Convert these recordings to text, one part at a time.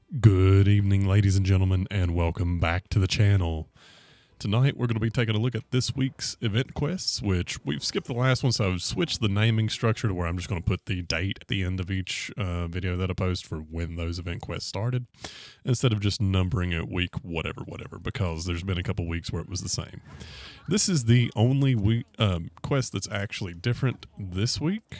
Good evening, ladies and gentlemen, and welcome back to the channel. Tonight, we're going to be taking a look at this week's event quests, which we've skipped the last one, so I've switched the naming structure to where I'm just going to put the date at the end of each video that I post for when those event quests started, instead of just numbering it week whatever, because there's been a couple weeks where it was the same. This is the only quest that's actually different this week.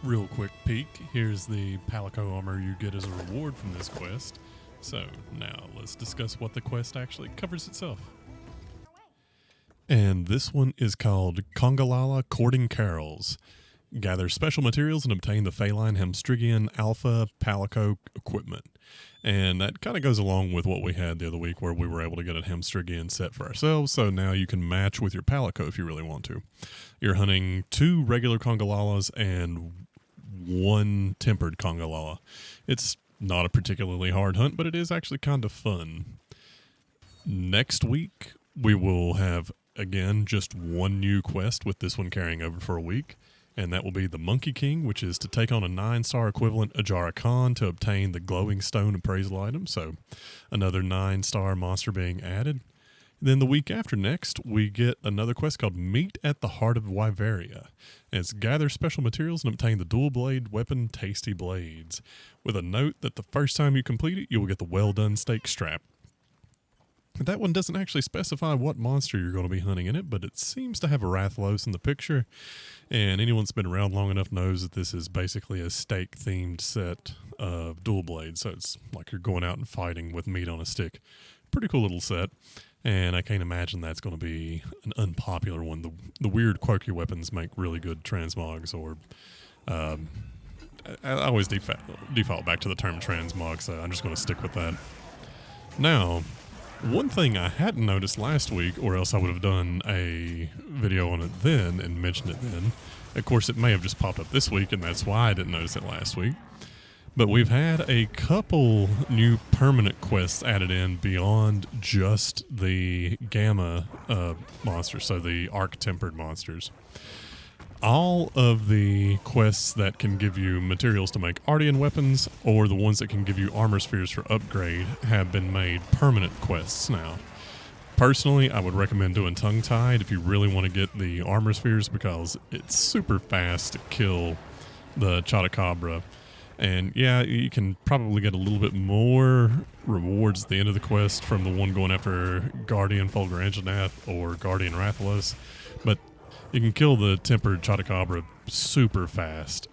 Real quick peek, here's the Palico armor you get as a reward from this quest. So now let's discuss what the quest actually covers itself. And this one is called Congalala Courting Carols. Gather special materials and obtain the feline Hemstrigian Alpha Palico equipment. And that kind of goes along with what we had the other week where we were able to get a Hemstrigian set for ourselves, so now you can match with your Palico if you really want to. You're hunting 2 regular Congalalas and 1 tempered Congalala. It's not a particularly hard hunt, but it is actually kind of fun. Next week, we will have, again, just 1 new quest, with this one carrying over for a week, and that will be the Monkey King, which is to take on a 9-star equivalent Ajara Khan to obtain the Glowing Stone appraisal item, so another 9-star monster being added. Then the week after next, we get another quest called Meet at the Heart of Wyveria. And it's gather special materials and obtain the dual blade weapon Tasty Blades, with a note that the first time you complete it, you will get the Well Done Stake Strap. That one doesn't actually specify what monster you're going to be hunting in it, but it seems to have a Rathlos in the picture, and anyone that's been around long enough knows that this is basically a stake-themed set of dual blades, so it's like you're going out and fighting with meat on a stick. Pretty cool little set. And I can't imagine that's going to be an unpopular one. The weird quirky weapons make really good transmogs, or I always default back to the term transmog, so I'm just going to stick with that. Now, one thing I hadn't noticed last week, or else I would have done a video on it then and mentioned it then. Of course, it may have just popped up this week, and that's why I didn't notice it last week. But we've had a couple new permanent quests added in beyond just the Gamma monsters, so the Arc-Tempered monsters. All of the quests that can give you materials to make Ardean weapons, or the ones that can give you armor spheres for upgrade, have been made permanent quests now. Personally, I would recommend doing Tongue-Tied if you really want to get the armor spheres, because it's super fast to kill the Chotacabra. And yeah, you can probably get a little bit more rewards at the end of the quest from the one going after Guardian Fulguranginath or Guardian Rathalos, but you can kill the tempered Chotacabra super fast.